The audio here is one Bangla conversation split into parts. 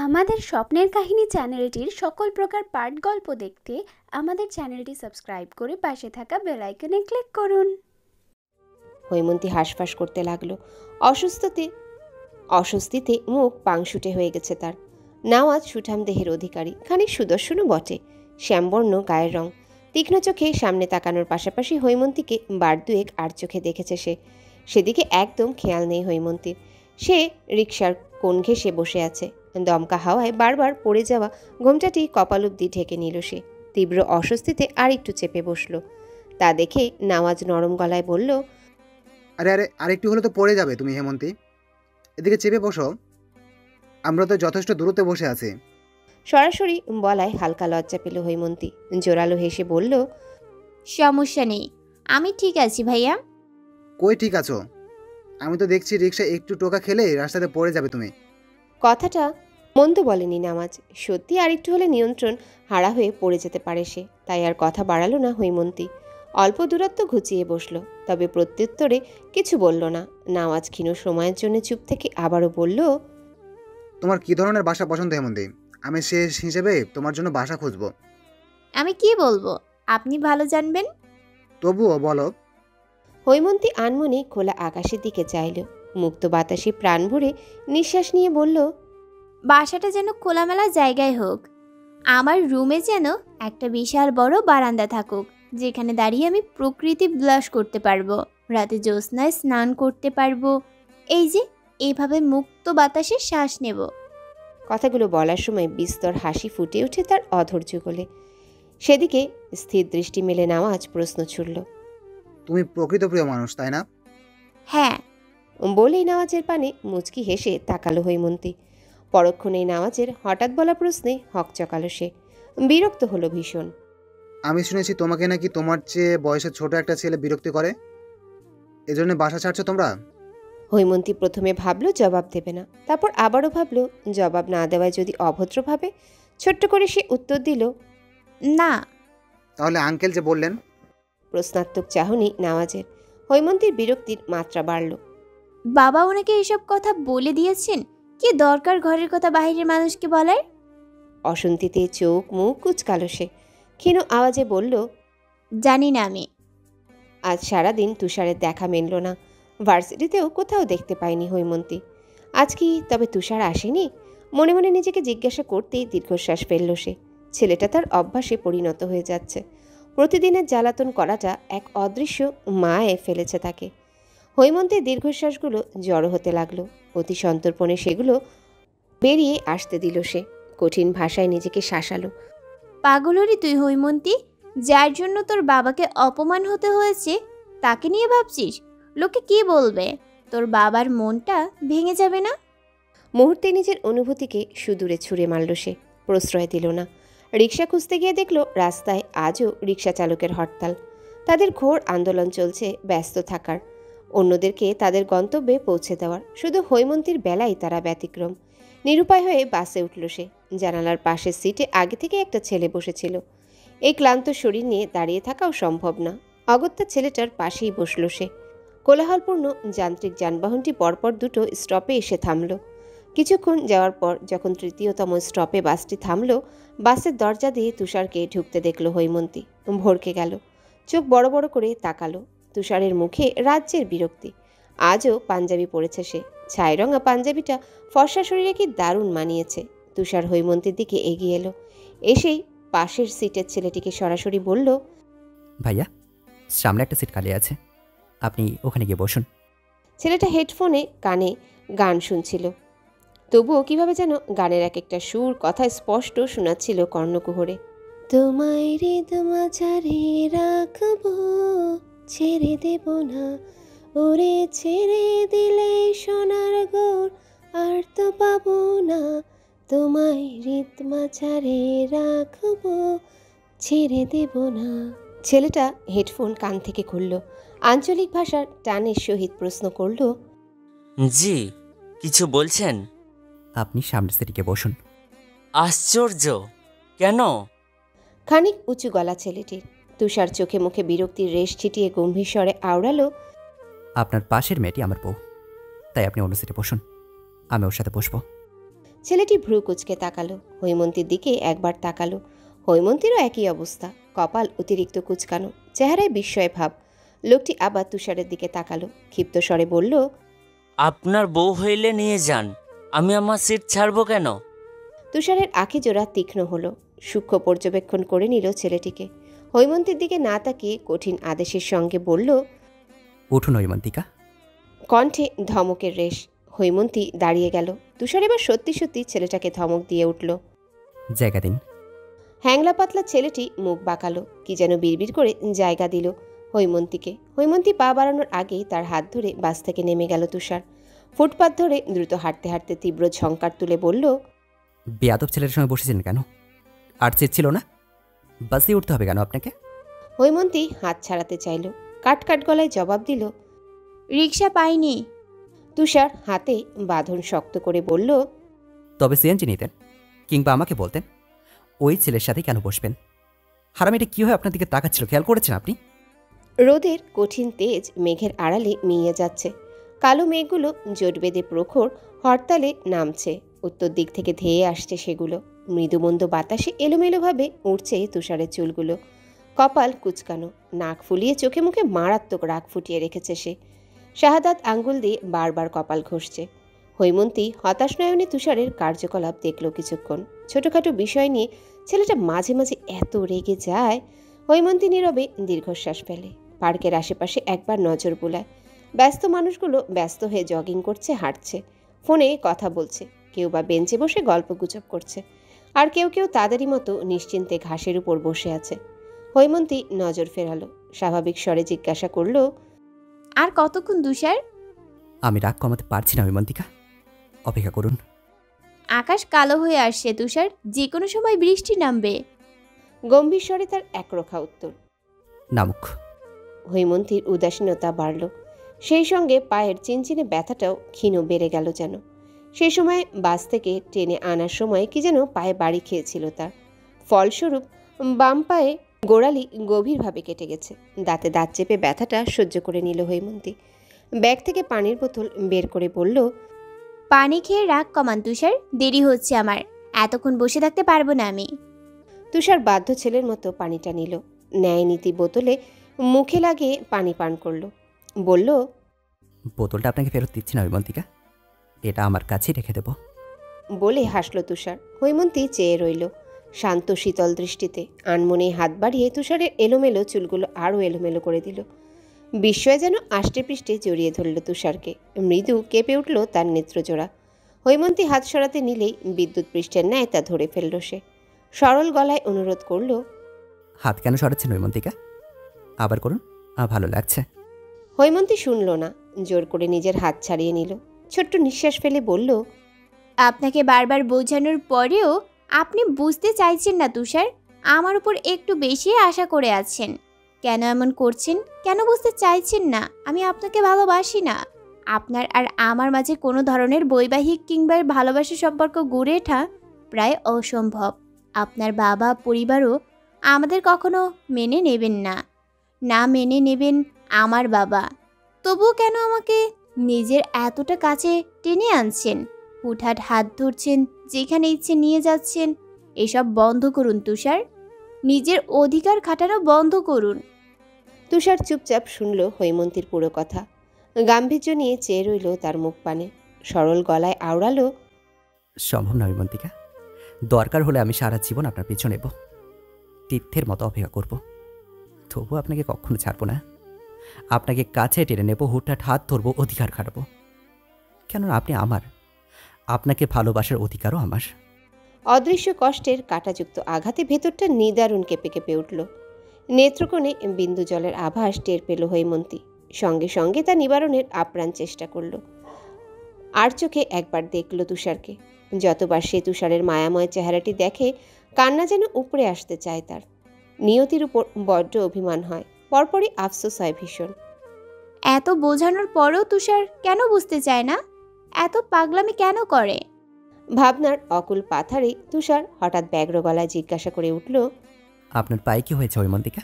আমাদের স্বপ্নের কাহিনী চ্যানেলটির সকল প্রকার পাঠ গল্প দেখতে আমাদের চ্যানেলটি সাবস্ক্রাইব করে পাশে থাকা বেল আইকনে ক্লিক করুন। হৈমন্তী হাঁসফাঁস করতে লাগলো। অস্বস্তিতে মুখ পাংশুটে হয়ে গেছে তার। নওয়াজ সুঠাম দেহের অধিকারী, খানিক সুদর্শনও বটে। শ্যামবর্ণ গায়ের রং, তীক্ষ্ণ চোখে সামনে তাকানোর পাশাপাশি হৈমন্তীকে বার দুয়েক আর চোখে দেখেছে সে। সেদিকে একদম খেয়াল নেই হৈমন্তীর। সে রিকশার কোণ ঘেঁষে বসে আছে। দমকা হাওয়ায় বারবার পড়ে যাওয়া ঘোমটাটি কপাল অব্দি ঢেকে নিল সে। তীব্র অস্বস্তিতে আর একটু চেপে বসল। তা দেখে নওয়াজ নরম গলায় বলল, আরে আরে আরেকটু হলে তো পড়ে যাবে তুমি হেমন্তী, এদিকে চেপে বসো, আমরা তো যথেষ্ট দূরত্বে বসে আছি। সরাসরি বলায় হালকা লজ্জা পেল হৈমন্তী। জোরালো হেসে বলল, সমস্যা নেই, আমি ঠিক আছি ভাইয়া। কই ঠিক আছো? আমি তো দেখছি রিক্সা একটু টোকা খেলে রাস্তাতে পড়ে যাবে তুমি। কথাটা মন্দ বলেনি নওয়াজ। সত্যি আরেকটু হলে নিয়ন্ত্রণ হারা হয়ে পড়ে যেতে পারে সে। তাই আর কথা বাড়ালো না হৈমন্তী। অল্প দূরত্ব ঘুচিয়ে বসল, তবে প্রত্যুত্তরে কিছু বলল না। নওয়াজ ক্ষীণ সময়ের জন্য চুপ থেকে আবারও বলল, তোমার কি ধরনের বাসা পছন্দ হেমন্তী? আমি শেষ হিসেবে তোমার জন্য বাসা খুঁজবো। আমি কি বলবো, আপনি ভালো জানবেন। তবুও বলো। হৈমন্তী আনমনে খোলা আকাশের দিকে চাইল। মুক্ত বাতাসে প্রাণ ভরে নিঃশ্বাস নিয়ে বলল, বাসাটা যেন খোলামেলা জায়গায় হোক। আমার রুমে যেন একটা বিশাল বড় বারান্দা থাকুক, যেখানে দাঁড়িয়ে আমি প্রকৃতি বিলাস করতে পারবো, রাতে জ্যোৎস্নায় স্নান করতে পারবো, এই যে এইভাবে মুক্ত বাতাসে শ্বাস নেব। কথাগুলো বলার সময় বিস্তর হাসি ফুটে ওঠে তার অধৈর্য গলে। সেদিকে স্থির দৃষ্টি মেলে নওয়াজ প্রশ্ন ছুড়ল, তুমি প্রকৃত প্রিয় মানুষ, তাই না? হ্যাঁ। বলেই নওয়াজের পানে মুচকি হেসে তাকালো হৈমন্তী। পরক্ষণেই নওয়াজের হঠাৎ বলা প্রশ্নে হকচকালো সে। বিরক্ত হলো ভীষণ। আমি শুনেছি তোমাকে নাকি তোমার চেয়ে বয়সে ছোট একটা ছেলে বিরক্তি করে, এজন্য বাসা ছাড়ছো তোমরা? হৈমন্তী প্রথমে ভাবল জবাব দেবে না, তারপর আবারও ভাবল জবাব না দেওয়ায় যদি অভদ্র ভাবে। ছোট্ট করে সে উত্তর দিল, না। তাহলে আঙ্কেল যে বললেন। প্রশ্নাত্মক চাহনি নওয়াজের। হৈমন্তীর বিরক্তির মাত্রা বাড়ল। বাবা ওনাকে এসব কথা বলে দিয়েছেন? কি দরকার ঘরের কথা বাইরের মানুষকে বলার? অশান্তিতে চোখ মুখ কুচকালো সে। ক্ষীণ আওয়াজে বলল, জানি না আমি। আজ সারাদিন তুষারের দেখা মেলল না। ভার্সিটিতেও কোথাও দেখতে পায়নি হৈমন্তী। আজ কি তবে তুষার আসেনি? মনে মনে নিজেকে জিজ্ঞাসা করতেই দীর্ঘশ্বাস ফেলল সে। ছেলেটা তার অভ্যাসে পরিণত হয়ে যাচ্ছে। প্রতিদিনের জ্বালাতন করাটা এক অদৃশ্য মায়ে ফেলেছে তাকে। হৈমন্তীর দীর্ঘশ্বাসগুলো জড়ো হতে লাগলো। অতি সন্তর্পণে সেগুলো বেরিয়ে আসতে দিল সে। কঠিন ভাষায় নিজেকে শাসালো। পাগল হরি তুই হৈমন্তী, যার জন্য তোর বাবাকে অপমান হতে হয়েছে তাকে নিয়ে ভাবছিস? লোকে কি বলবে? তোর বাবার মনটা ভেঙে যাবে না? মুহূর্তে নিজের অনুভূতিকে সুদূরে ছুঁড়ে মারল সে। প্রশ্রয় দিল না। রিকশা খুঁজতে গিয়ে দেখল রাস্তায় আজও রিকশা চালকের হরতাল। তাদের ঘোর আন্দোলন চলছে ব্যস্ত থাকার, অন্যদেরকে তাদের গন্তব্যে পৌঁছে দেওয়ার। শুধু হৈমন্তীর বেলায় তারা ব্যতিক্রম। নিরুপায় হয়ে বাসে উঠল সে। জানালার পাশের সিটে আগে থেকে একটা ছেলে বসেছিল। এই ক্লান্ত শরীর নিয়ে দাঁড়িয়ে থাকাও সম্ভব না। অগত্যা ছেলেটার পাশেই বসল সে। কোলাহলপূর্ণ যান্ত্রিক যানবাহনটি পরপর দুটো স্টপে এসে থামল। কিছুক্ষণ যাওয়ার পর যখন তৃতীয়তম স্টপে বাসটি থামল, বাসের দরজা দিয়ে তুষারকে ঢুকতে দেখল হৈমন্তী। ভড়কে গেল। চোখ বড় বড় করে তাকালো। তুষারের মুখে রাজ্যের বিরক্তি। আজও পাঞ্জাবি পরেছে সে। ছাইরঙা পাঞ্জাবিটা ফর্সা শরীরে কি দারুণ মানিয়েছে। তুষার হৈমন্তীর দিকে এগিয়ে এলো। এসেই পাশের সিটের ছেলেটিকে সরাসরি বলল, ভাইয়া, সামনে একটা সিট খালি আছে, আপনি ওখানে গিয়ে বসুন। ছেলেটা হেডফোনে কানে গান শুনছিল। তবুও কিভাবে যেন গানের এক একটা সুর কথা স্পষ্ট শোনাচ্ছিল কর্ণকুহরে। তোমায় হৃদমাঝারে রাখবো, ছেড়ে দেব না, ওরে ছেড়ে দিলে সোনার গোর আর তো পাবো না। তোমায় হৃদমাঝারে রাখবো, ছেড়ে দেব না। ছেলেটা হেডফোন কান থেকে খুলল। আঞ্চলিক ভাষার টানের সহিত প্রশ্ন করল, জি, কিছু বলছেন? আপনি সামনের সিটে গিয়ে বসুন। আশ্চর্য, কেন? খানিক উঁচু গলা ছেলেটির। তুষার চোখে মুখে বিরক্তির রেশ ছিটিয়ে গম্ভীর স্বরে আওড়ালো, আপনার পাশের মেয়েটি আমার বউ, তাই আপনি অন্য সিটে বসুন, আমি ওর সাথে বসবো। ছেলেটি ভ্রু কুচকে তাকালো, হৈমন্তীর দিকে একবার তাকালো। হৈমন্তীরও একই অবস্থা, কপাল অতিরিক্ত কুচকানো, চেহারায় বিস্ময় ভাব। লোকটি আবার তুষারের দিকে তাকালো, ক্ষিপ্ত স্বরে বলল, আপনার বউ হইলে নিয়ে যান, আমি আমার সিট ছাড়বো কেন? তুষারের আঁখি জোড়া তীক্ষ্ণ হলো, সূক্ষ্ম পর্যবেক্ষণ করে নিল ছেলেটিকে। হৈমন্তীর দিকে না তাকিয়ে কঠিন আদেশের সঙ্গে বলল, উঠুন হৈমন্তিকা। কণ্ঠে ধমকের রেশ। হৈমন্তী দাঁড়িয়ে গেল। তুষার এবার সত্যি সত্যি ছেলেটাকে ধমক দিয়ে উঠল। জায়গা দিন। হ্যাংলা পাতলা ছেলেটি মুখ বাঁকালো, কি যেন বিড়বিড় করে জায়গা দিল হৈমন্তীকে। হৈমন্তী পা বাড়ানোর আগেই তার হাত ধরে বাস থেকে নেমে গেল তুষার। ফুটপাত ধরে দ্রুত হাঁটতে হাঁটতে তীব্র ঝঙ্কার তুলে বলল, বেয়াদব ছেলের সঙ্গে বসেছেন কেন? আর চেয়েছিল না? বাসে উঠতে হবে কেন আপনাকে? হৈমন্তী হাত ছাড়াতে চাইল, কাট কাট গলায় জবাব দিল। রিক্সা পাইনি। তুষার হাতে বাঁধন শক্ত করে বলল, তবে সিএনজি নিতেন, কিংবা আমাকে বলতেন ওই ছেলের সাথে কেন বসবেন। হারামিটা কী হয় আপনার দিকে তাকাচ্ছিল, খেয়াল করেছেন আপনি? রোদের কঠিন তেজ মেঘের আড়ালে মিইয়ে যাচ্ছে। কালো মেঘগুলো জোট বেঁধে প্রখর হরতালে নামছে। উত্তর দিক থেকে ধেয়ে আসছে সেগুলো। মৃদুমন্দ বাতাসে এলোমেলোভাবে উড়ছে তুষারের চুলগুলো। কপাল কুচকানো, নাক ফুলিয়ে চোখে মুখে মারাত্মক রাগ ফুটিয়ে রেখেছে সে। শাহাদাত আঙ্গুল দিয়ে বারবার কপাল ঘষছে। হৈমন্তী হতাশ নয়নে তুষারের কার্যকলাপ দেখল কিছুক্ষণ। ছোটখাটো বিষয় নিয়ে ছেলেটা মাঝে মাঝে এত রেগে যায়। হৈমন্তী নীরবে দীর্ঘশ্বাস ফেলে। পার্কের আশেপাশে একবার নজর বুলায়। ব্যস্ত মানুষগুলো ব্যস্ত হয়ে জগিং করছে, হাঁটছে, ফোনে কথা বলছে, কেউ বা বেঞ্চে বসে গল্পগুজব করছে, আর কেউ কেউ তাদেরই মতো নিশ্চিন্তে ঘাসের উপর বসে আছে। হৈমন্তী নজর ফেরালো, স্বাভাবিক স্বরে জিজ্ঞাসা করল, আর কতক্ষণ তুষার? আমি রাগ কমাতে পারছি না হৈমন্তিকা, অপেক্ষা করুন। আকাশ কালো হয়ে আসছে তুষার, যে কোনো সময় বৃষ্টি নামবে। গম্ভীর স্বরে তার একরোখা উত্তর। নামুক। হৈমন্তীর উদাসীনতা বাড়ল, সেই সঙ্গে পায়ের চিনচিনে ব্যথাটাও ক্ষীণ বেড়ে গেল যেন। সেই সময় বাস থেকে টেনে আনার সময় কি যেন পায়ে বাড়ি খেয়েছিল তার। ফলস্বরূপ বাম পায়ে গোড়ালি গভীরভাবে কেটে গেছে। দাঁতে দাঁত চেপে ব্যথাটা সহ্য করে নিল হৈমন্তী। ব্যাগ থেকে পানির বোতল বের করে বলল, পানি খেয়ে রাগ কমান তুষার, দেরি হচ্ছে আমার, এতক্ষণ বসে থাকতে পারবো না আমি। তুষার বাধ্য ছেলের মতো পানিটা নিল। ন্যায় নীতি বোতলে মুখে লাগিয়ে পানি পান করলো। বলল, বোতলটা আপনাকে ফেরত দিচ্ছি না হৈমন্তিকা, এটা আমার কাছেই রেখে দেব। বলে হাসল তুষার। হৈমন্তী চেয়ে রইল শান্ত শীতল দৃষ্টিতে। আনমনে হাত বাড়িয়ে তুষারের এলোমেলো চুলগুলো আরও এলোমেলো করে দিল। বিস্ময় যেন আষ্টে পৃষ্ঠে জড়িয়ে ধরল তুষারকে। মৃদু কেঁপে উঠল তার নেত্রজোড়া। হৈমন্তী হাত সরাতে নিলেই বিদ্যুৎ পৃষ্ঠের ন্যায় তা ধরে ফেলল সে। সরল গলায় অনুরোধ করল, হাত কেন সরাচ্ছেন হৈমন্তিকা? আবার করুন, ভালো লাগছে। হৈমন্তী শুনল না, জোর করে নিজের হাত ছাড়িয়ে নিল। ছোট্ট নিঃশ্বাস ফেলে বলল, আপনাকে বারবার বোঝানোর পরেও আপনি বুঝতে চাইছেন না তুষার, আমার উপর একটু বেশি আশা করে আছেন। কেন এমন করছেন? কেন বুঝতে চাইছেন না আমি আপনাকে ভালোবাসি না? আপনার আর আমার মাঝে কোনো ধরনের বৈবাহিক কিংবা ভালোবাসার সম্পর্ক গড়ে ওঠা প্রায় অসম্ভব। আপনার বাবা পরিবারও আমাদের কখনো মেনে নেবেন না, না মেনে নেবেন আমার বাবা। তবুও কেন আমাকে নিজের এতটা কাছে টেনে আনছেন, হুটহাট হাত ধরছেন, যেখানে ইচ্ছে নিয়ে যাচ্ছেন? এসব বন্ধ করুন তুষার, নিজের অধিকার খাটানো বন্ধ করুন। তুষার চুপচাপ শুনল হৈমন্তীর পুরো কথা। গাম্ভীর্য নিয়ে চেয়ে রইল তার মুখ পানে। সরল গলায় আওড়ালো, সম্ভব নয় হৈমন্তিকা, দরকার হলে আমি সারা জীবন আপনার পিছু নেব, তীর্থের মতো অপেক্ষা করব, তবু আপনাকে কখনো ছাড়বো না। আপনাকে কাছে টেনে নেব, হুটহাট হাত ধরবো, অধিকার খাটাবো। কেননা আপনি আমার, আপনাকে ভালোবাসার অধিকারও আমার। অদৃশ্য কষ্টের কাঁটাযুক্ত আঘাতে ভেতরটা নিদারুণ কেঁপে কেঁপে উঠল। নেত্রকোণে বিন্দু জলের আভাস টের পেল হৈমন্তী। সঙ্গে সঙ্গে তা নিবারণের আপ্রাণ চেষ্টা করল। আর চোখে একবার দেখল তুষারকে। যতবার সে তুষারের মায়াময় চেহারাটি দেখে, কান্না যেন উপড়ে আসতে চায় তার। নিয়তির উপর বড্ড অভিমান হয়, পরপরই আফসোস হয় ভীষণ। এত বোঝানোর পরেও তুষার কেন বুঝতে চায় না? এত পাগলামি কেন করে? ভাবনার অকুল পাথারে তুষার হঠাৎ ব্যগ্র গলায় জিজ্ঞাসা করে উঠল, আপনার পায়ে কি হয়েছে হৈমন্তিকা?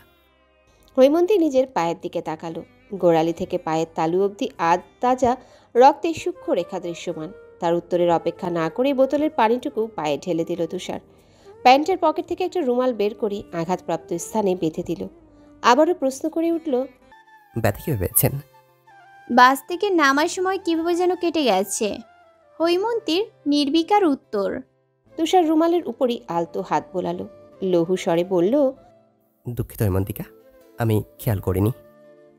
হৈমন্তী নিজের পায়ের দিকে তাকালো। গোড়ালি থেকে পায়ের তালু অবধি আধ তাজা রক্তের সূক্ষ্ম রেখা দৃশ্যমান। তার উত্তরের অপেক্ষা না করে বোতলের পানিটুকু পায়ে ঢেলে দিল তুষার। প্যান্টের পকেট থেকে একটা রুমাল বের করে আঘাতপ্রাপ্ত স্থানে বেঁধে দিল। আবারও প্রশ্ন করে উঠল, ব্যথা কীভাবে পেয়েছেন? বাস থেকে নামার সময় কিভাবে যেন কেটে গেছে। হৈমন্তীর নির্বিকার উত্তর। তুষার রুমালের উপরই আলতো হাত বোলালো। লঘু স্বরে বলল, দুঃখিত হৈমন্তিকা, আমি খেয়াল করিনি।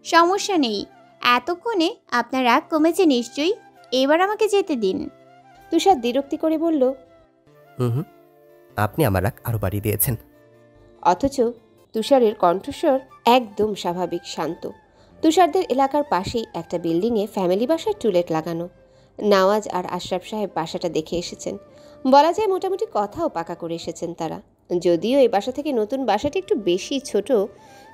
সমস্যা নেই, এতক্ষণে আপনার রাগ কমেছে নিশ্চয়ই। এবার আমাকে যেতে দিন। তুষার বিরক্তি করে বলল, হুম, আপনি আমার রাগ আরও বাড়িয়ে দিয়েছেন। অথচ তুষারের কণ্ঠস্বর একদম স্বাভাবিক, শান্ত। তুষারদের এলাকার পাশেই একটা বিল্ডিংয়ে ফ্যামিলি বাসায় টুলেট লাগানো। নওয়াজ আর আশরাফ সাহেব বাসাটা দেখে এসেছেন। বলা যায় মোটামুটি কথাও পাকা করে এসেছেন তারা। যদিও এই বাসা থেকে নতুন বাসাটি একটু বেশি ছোট,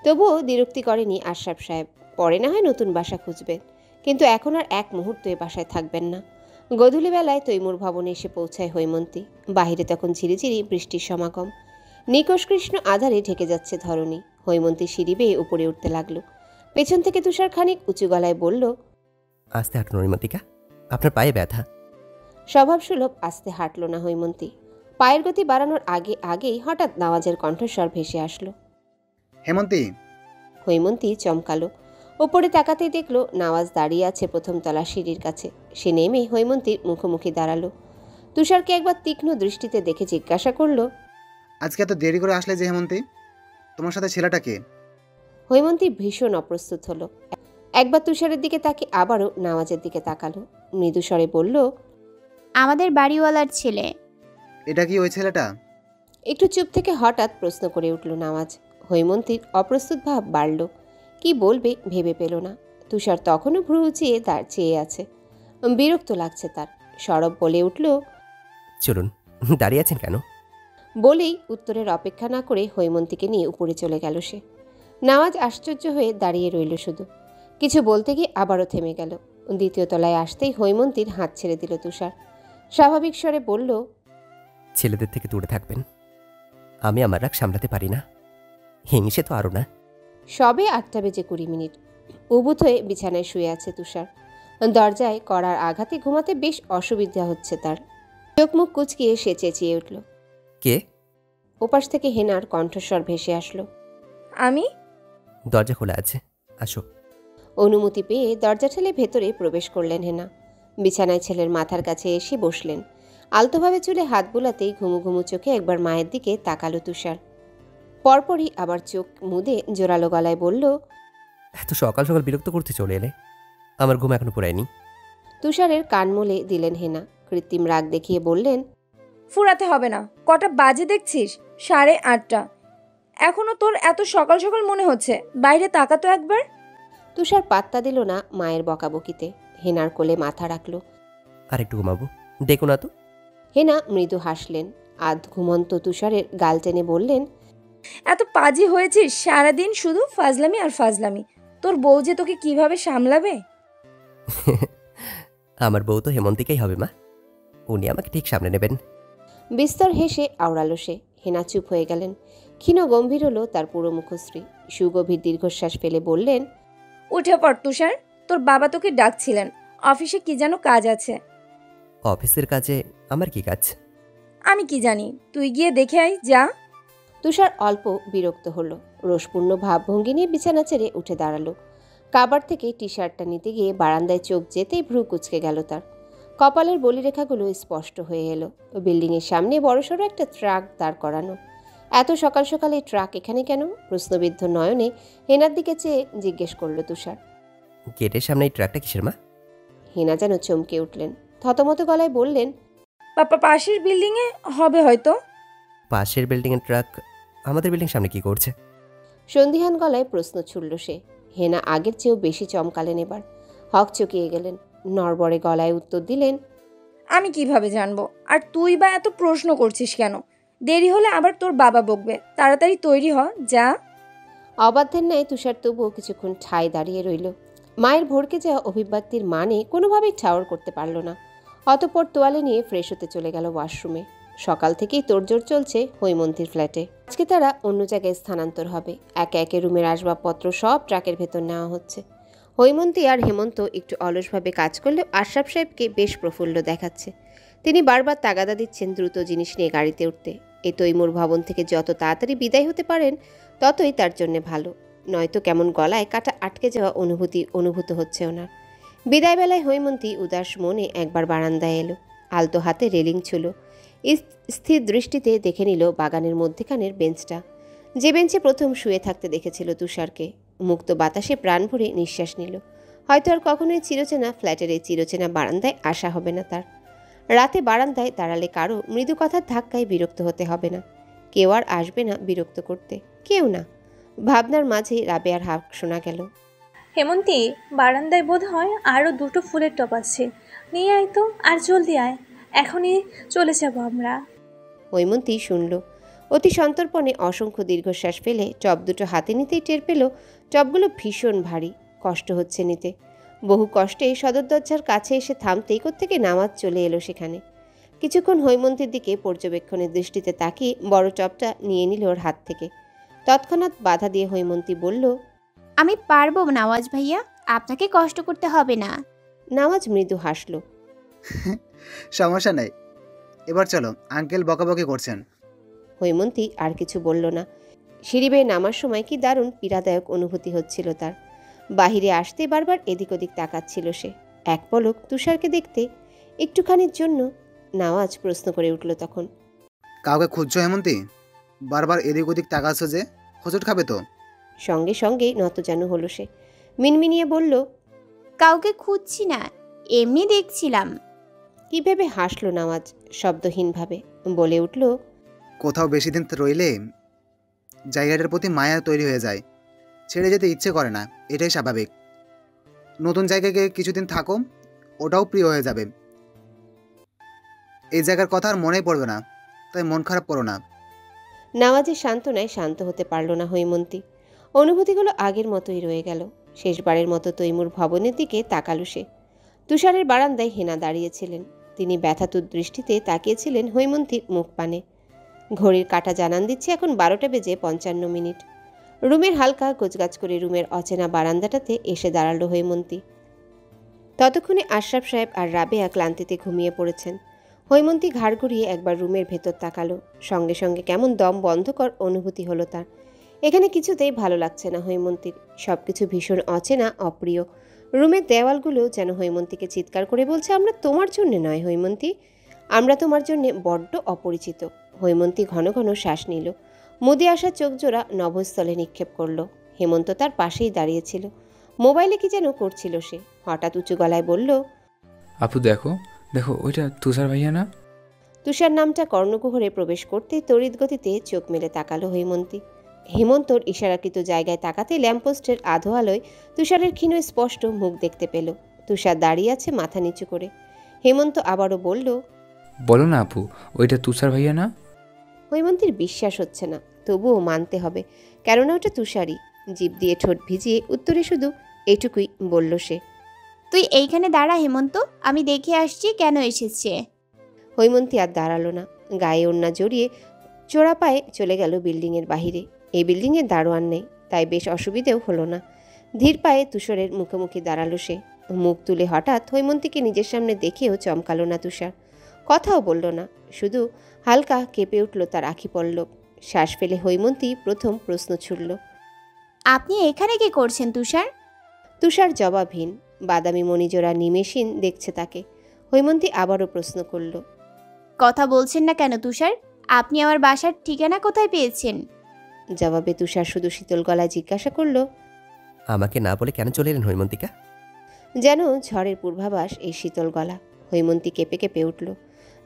তবুও বিরক্তি করেনি আশরাফ সাহেব। পরে না হয় নতুন বাসা খুঁজবেন, কিন্তু এখন আর এক মুহূর্ত এ বাসায় থাকবেন না। গধূলি বেলায় তৈমুর ভবনে এসে পৌঁছায় হৈমন্তী। বাহিরে তখন ঝিরিঝিরি বৃষ্টির সমাগম। নিকোষ কৃষ্ণ আধারে ঢেকে যাচ্ছে ধরণী। হৈমন্তী সিঁড়ি বেয়ে উপরে উঠতে লাগলো। পেছন থেকে তুষার খানিক উঁচু গলায় বলল, আস্তে হাঁটুন হৈমন্তিকা, আপনার পায়ে ব্যথা। স্বভাবসুলভ আস্তে হাঁটল না হৈমন্তী। পায়ের গতি বাড়ানোর আগেই হঠাৎ নওয়াজের কণ্ঠস্বর ভেসে আসলো। হেমন্তী। হৈমন্তী চমকালো। ওপরে তাকাতেই দেখলো নওয়াজ দাঁড়িয়ে আছে প্রথম তলা সিঁড়ির কাছে। সে নেমে হৈমন্তীর মুখোমুখি দাঁড়ালো। তুষারকে একবার তীক্ষ্ণ দৃষ্টিতে দেখে জিজ্ঞাসা করলো, আজকে এত দেরি করে আসলে যে হেমন্তী? তোমার সাথে ছেলেটা কে? হৈমন্তী ভীষণ অপ্রস্তুত হলো। একবার তুষারের দিকে তাকে আবারও নওয়াজের দিকে তাকালো। মৃদু স্বরে বলল, আমাদের বাড়িওয়ালার ছেলে। এটা কি ওই ছেলেটা? একটু চুপ থেকে হঠাৎ প্রশ্ন করে উঠল নওয়াজ। হৈমন্তীর অপ্রস্তুত ভাব বাড়ল। কি বলবে ভেবে পেল না। তুষার তখনও ভ্রু উঁচিয়ে চেয়ে আছে। বিরক্ত লাগছে তার। সরব বলে উঠল, চলুন। দাঁড়িয়ে আছেন কেন? বলেই উত্তরের অপেক্ষা না করে হৈমন্তীকে নিয়ে উপরে চলে গেল সে। নওয়াজ আশ্চর্য হয়ে দাঁড়িয়ে রইল শুধু। কিছু বলতে গিয়ে আবারও থেমে গেল। দ্বিতীয় তলায় আসতেই হৈমন্তীর হাত ছেড়ে দিল তুষার। স্বাভাবিক স্বরে বলল, ছেলেদের থেকে দূরে থাকবেন। আমি আমার রাগ সামলাতে পারি না, হিংসে তো আরও না। সবে 8:20 উবুথ হয়ে বিছানায় শুয়ে আছে তুষার। দরজায় কড়ার আঘাতে ঘুমাতে বেশ অসুবিধা হচ্ছে তার। চোখ মুখ কুচকিয়ে সে চেঁচিয়ে উঠল। কে? ওপাশ থেকে হেনার কণ্ঠস্বর ভেসে আসলো। আমি? দরজা খোলা আছে, আসো। অনুমতি পেয়ে দরজা ঠেলে ভেতরে প্রবেশ করলেন হেনা। বিছানায় ছেলের মাথার কাছে এসে বসলেন। আলতোভাবে চুলে হাত বুলাতেই ঘুমু ঘুমু চোখে একবার মায়ের দিকে তাকালো তুষার। পরপরই আবার চোখ মুদে জোরালো গলায় বলল, এত সকাল সকাল বিরক্ত করতে চলে এলে, আমার ঘুম এখনো পুরায়নি। তুষারের কান মলে দিলেন হেনা। কৃত্রিম রাগ দেখিয়ে বললেন, ফুরাতে হবে না। কটা বাজে দেখছিস? 8:30। এখনো তোর এত সকাল সকাল মনে হচ্ছে? বাইরে তাকা তো একবার। তুষার পাত্তা দিল না মায়ের বকাবকিতে। হেনার কোলে মাথা রাখল। আর একটু ঘুমাবো, দেখো না তো। হেনা মৃদু হাসলেন। আধ ঘুমন্ত তুষারের গাল টেনে বললেন, এত পাজি হয়েছিস সারাদিন, শুধু ফাজলামি আর ফাজলামি। তোর বউ যে তোকে কিভাবে সামলাবে? আমার বউ তো হেমন্তিকাই হবে মা, উনি আমাকে ঠিক সামনে নেবেন। বিস্তর হেসে আওড়ালো সে। হেনা চুপ হয়ে গেলেন। ক্ষীণ গম্ভীর হলো তার পুরো মুখশ্রী। সুগভীর দীর্ঘশ্বাস ফেলে বললেন, উঠে পড় তুষার, তোর বাবা তোকে ডাকছিলেন। অফিসে কি যেন কাজ আছে। অফিসের কাজে আমার কি কাজ? আমি কি জানি, তুই গিয়ে দেখে আয়, যা। তুষার অল্প বিরক্ত হলো। রোষপূর্ণ ভাবভঙ্গি নিয়ে বিছানা ছেড়ে উঠে দাঁড়ালো। কাবার থেকে টি শার্টটা নিতে গিয়ে বারান্দায় চোখ যেতেই ভ্রু কুঁচকে গেল তার। কপালের বলিরেখাগুলো স্পষ্ট হয়ে এলো। বিল্ডিংয়ের সামনে বড়সড় একটা ট্রাক দাঁড় করানো। এত সকাল সকাল এই ট্রাক এখানে কেন? প্রশ্নবিদ্ধ নয়নে হেনার দিকে চেয়ে জিজ্ঞেস করল তুষার। গেটের সামনে এই ট্রাকটা কিসের মা? হেনা যেন চমকে উঠলেন। থতমত গলায় বললেন, পাপা পাশের বিল্ডিংয়ে হবে হয়তো। পাশের বিল্ডিংয়ের ট্রাক আমাদের বিল্ডিং সামনে কি করছে? সন্দিহান গলায় প্রশ্ন ছুড়ল সে। হেনা আগের চেয়েও বেশি চমকালেন এবার। হক চকিয়ে গেলেন। নড়বড়ে গলায় উত্তর দিলেন, আমি কিভাবে জানবো? আর তুই বা এত প্রশ্ন করছিস কেন? দেরি হলে আবার তোর বাবা বকবে। তাড়াতাড়ি তৈরি হ, যা। অবাধ্যের ন্যায় তুষার তবুও কিছুক্ষণ ঠায় দাঁড়িয়ে রইল। মায়ের ভড়কে যাওয়া অভিব্যক্তির মানে কোনোভাবেই ঠাওর করতে পারল না। অতঃপর তোয়ালে নিয়ে ফ্রেশ হতে চলে গেল ওয়াশরুমে। সকাল থেকেই তোড়জোড় চলছে হৈমন্তীর ফ্ল্যাটে। আজকে তারা অন্য জায়গায় স্থানান্তর হবে। একে একে রুমের আসবাবপত্র সব ট্রাকের ভেতর নেওয়া হচ্ছে। হৈমন্তী আর হেমন্ত একটু অলসভাবে কাজ করলেও আশরাফ সাহেবকে বেশ প্রফুল্ল দেখাচ্ছে। তিনি বারবার তাগাদা দিচ্ছেন দ্রুত জিনিস নিয়ে গাড়িতে উঠতে। এ তৈমুর ভবন থেকে যত তাড়াতাড়ি বিদায় হতে পারেন ততই তার জন্যে ভালো, নয়তো কেমন গলায় কাটা আটকে যাওয়া অনুভূত হচ্ছে ওনার। বিদায়বেলায় হৈমন্তী উদাস মনে একবার বারান্দায় এলো। আলতো হাতে রেলিং ছিল। স্থির দৃষ্টিতে দেখে নিল বাগানের মধ্যেখানের বেঞ্চটা, যে বেঞ্চে প্রথম শুয়ে থাকতে দেখেছিল তুষারকে। মুক্ত বাতাসে প্রাণ ভরে নিঃশ্বাস নিল। হয়তো আর কখনোই চিরচেনা ফ্ল্যাটের এই চিরচেনা বারান্দায় আসা হবে না তার। রাতে বারান্দায় দাঁড়ালে কারো মৃদু কথার ধাক্কায় বিরক্ত হতে হবে না। কেউ আর আসবে না বিরক্ত করতে, কেউ না। ভাবনার মাঝেই রাবেয়ার হাঁক শোনা গেল। হেমন্তী, বারান্দায় বোধ হয় আরও 2টো ফুলের টব আছে, নিয়ে আয় তো, আর জলদি আয়, এখনই চলে যাব আমরা। হৈমন্তী শুনল। অতি সন্তর্পণে অসংখ্য দীর্ঘশ্বাস ফেলে টব দুটো হাতে নিতেই টের পেল টবগুলো ভীষণ ভারী, কষ্ট হচ্ছে নিতে। বহু কষ্টে সদর দরজার কাছে এসে থামতেই কোত্থেকে নামাজ চলে এলো সেখানে। কিছুক্ষণ হৈমন্তীর দিকে পর্যবেক্ষণের দৃষ্টিতে তাকিয়ে বড় টবটা নিয়ে নিল ওর হাত থেকে। তৎক্ষণাৎ বাধা দিয়ে হৈমন্তী বলল, আমি পারবো নওয়াজ ভাইয়া, আপনাকে কষ্ট করতে হবে না। নওয়াজ মৃদু হাসল। সমস্যা নেই, এবার চলো, আঙ্কেল বকাবকি করছেন। হৈমন্তী আর কিছু বলল না। সিঁড়ি বেয়ে নামার সময় কি দারুণ পীড়াদায়ক অনুভূতি হচ্ছিল তার। বাহিরে আসতে বারবার এদিক ওদিক তাকাচ্ছিল সে, এক পলক তুষারকে দেখতে। একটুখানির জন্য নওয়াজ প্রশ্ন করে উঠল তখন, কাউকে খুঁজছো হেমন্তী? বারবার এদিক ওদিক তাকাচ্ছ যে, হোঁচট খাবে তো। সঙ্গে সঙ্গেই নতজানু হলো সে। মিনমিনিয়ে বলল, কাউকে খুঁজছি না, এমনি দেখছিলাম। কি ভেবে হাসল নওয়াজ শব্দহীনভাবে। বলে উঠল, কোথাও বেশি দিন রইলে জায়গাটার প্রতি মায়া তৈরি হয়ে যায়, ছেড়ে যেতে ইচ্ছে করে না, এটাই স্বাভাবিক। নতুন জায়গায় গিয়ে কিছুদিন থাকো, ওটাও প্রিয় হয়ে যাবে। এই জায়গার কথা আর মনেই পড়বে না, তাই মন খারাপ করো না। নওয়াজের সান্ত্বনায় শান্ত হতে পারল না হৈমন্তী। অনুভূতিগুলো আগের মতোই রয়ে গেল। শেষবারের মতো তৈমুর ভবনের দিকে তাকালো সে। তুষারের বারান্দায় হেনা দাঁড়িয়েছিলেন। তিনি ব্যথাতুর দৃষ্টিতে তাকিয়েছিলেন হৈমন্তীর মুখ পানে। ঘড়ির কাঁটা জানান দিচ্ছে এখন 12:55। রুমের হালকা গোছগাছ করে রুমের অচেনা বারান্দাটাতে এসে দাঁড়ালো হৈমন্তী। ততক্ষণে আশরাফ সাহেব আর রাবেয়া ক্লান্তিতে ঘুমিয়ে পড়েছেন। হৈমন্তী ঘাড় ঘুরিয়ে একবার রুমের ভেতর তাকালো। সঙ্গে সঙ্গে কেমন দম বন্ধকর অনুভূতি হলো তার। এখানে কিছুতেই ভালো লাগছে না হৈমন্তীর। সব কিছু ভীষণ অচেনা, অপ্রিয়। রুমের দেওয়ালগুলো যেন হৈমন্তীকে চিৎকার করে বলছে, আমরা তোমার জন্যে নয় হৈমন্তী, আমরা তোমার জন্যে বড্ড অপরিচিত। হৈমন্তী ঘন ঘন শ্বাস নিল। মুদে আসা চোখ জোড়া নভস্থলে নিক্ষেপ করল। হেমন্ত তার পাশেই দাঁড়িয়েছিল। মোবাইলে কি যেন করছিল সে। হঠাৎ উঁচু গলায় বলল, আপু দেখো দেখো, ওইটা তুষার ভাইয়া না? তুষার নামটা কর্ণকুহরে প্রবেশ করতেই তড়িৎ গতিতে চোখ মেলে তাকালো হৈমন্তী। হেমন্তর ইশারাকৃত জায়গায় তাকাতে ল্যাম্পপোস্টের আধো আলোয় তুষারের ক্ষীণ স্পষ্ট মুখ দেখতে পেল। তুষার দাঁড়িয়ে আছে মাথা নিচু করে। হেমন্ত আবারও বলল, বলো না আপু, ওইটা তুষার ভাইয়া না? হৈমন্তীর বিশ্বাস হচ্ছে না, তবুও মানতে হবে, কেননা ওটা তুষারই। জিভ দিয়ে ঠোঁট ভিজিয়ে উত্তরে শুধু এটুকুই বলল সে। তুই এইখানে দাঁড়া হেমন্ত, আমি দেখে আসছি কেন এসেছে। হৈমন্তী আর দাঁড়ালো না। গায়ে ওড়না জড়িয়ে চোরা পায়ে চলে গেল বিল্ডিংয়ের বাহিরে। এই বিল্ডিংয়ে দারোয়ান নেই, তাই বেশ অসুবিধেও হলো না। ধীর পায়ে তুষারের মুখোমুখি দাঁড়ালো সে। মুখ তুলে হঠাৎ হৈমন্তীকে নিজের সামনে দেখেও চমকালো না তুষার। কথাও বলল না, শুধু হালকা কেঁপে উঠল তার আঁখি পল্লব। শ্বাস ফেলে হৈমন্তী প্রথম প্রশ্ন ছুড়ল, আপনি এখানে কি করছেন তুষার? তুষার জবাবহীন। বাদামি মণিজোড়া নিমেষহীন দেখছে তাকে। হৈমন্তী আবারও প্রশ্ন করল, কথা বলছেন না কেন তুষার? আপনি আমার বাসার ঠিকানা কোথায় পেয়েছেন? জবাবে তুষার শুধু শীতল গলায় জিজ্ঞাসা করল, আমাকে না বলে কেন চলে এলেন হৈমন্তিকা? যেন ঝড়ের পূর্বাভাস এই শীতল গলা। হৈমন্তী কেঁপে কেঁপে উঠল।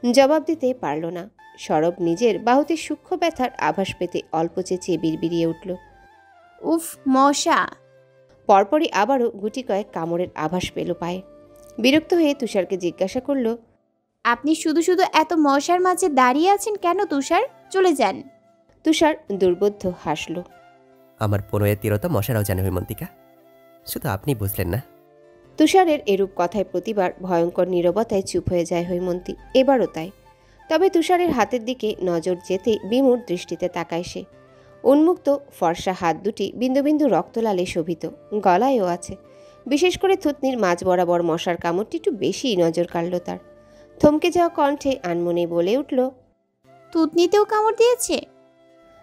জবাব দিতে পারল না। সরব নিজের বাহুতে সূক্ষ্ম ব্যথার আভাস পেতে অল্প চেঁচিয়ে বিড়বিড়িয়ে উঠল, উফ মশা! পরপরই আবারও গুটি কয়েক কামড়ের আভাস পেল পায়ে। বিরক্ত হয়ে তুষারকে জিজ্ঞাসা করল, আপনি শুধু শুধু এত মশার মাঝে দাঁড়িয়ে আছেন কেন তুষার? চলে যান। তুষার দুর্বোধ্য হাসল। আমার পনেরো তীরতা মশারাও জানে হৈমন্তিকা, শুধু আপনি বুঝলেন না। তুষারের এরূপ কথায় প্রতিবার ভয়ঙ্কর নীরবতায় চুপ হয়ে যায় হৈমন্তী। এবারও তাই। তবে তুষারের হাতের দিকে নজর যেতেই বিমূঢ় দৃষ্টিতে তাকায় সে। উন্মুক্ত ফর্সা হাত দুটি বিন্দু বিন্দু রক্তলালে শোভিত, গলায়ও আছে। বিশেষ করে থুতনির মাঝ বরাবর মশার কামড়টি একটু বেশিই নজর কাড়ল তার। থমকে যাওয়া কণ্ঠে আনমনে বলে উঠল, তুতনিতেও কামড় দিয়েছে?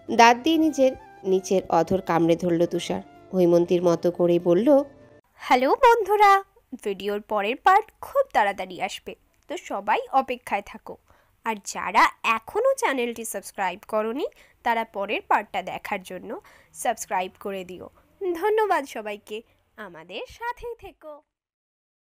দাঁত দিয়ে নিজের নিচের অধর কামড়ে ধরল তুষার। হৈমন্তীর মতো করেই বলল, হ্যালো বন্ধুরা, ভিডিওর পরের পার্ট খুব তাড়াতাড়ি আসবে, তো সবাই অপেক্ষায় থাকো। আর যারা এখনও চ্যানেলটি সাবস্ক্রাইব করনি তারা পরের পার্টটা দেখার জন্য সাবস্ক্রাইব করে দিও। ধন্যবাদ সবাইকে, আমাদের সাথেই থেকো।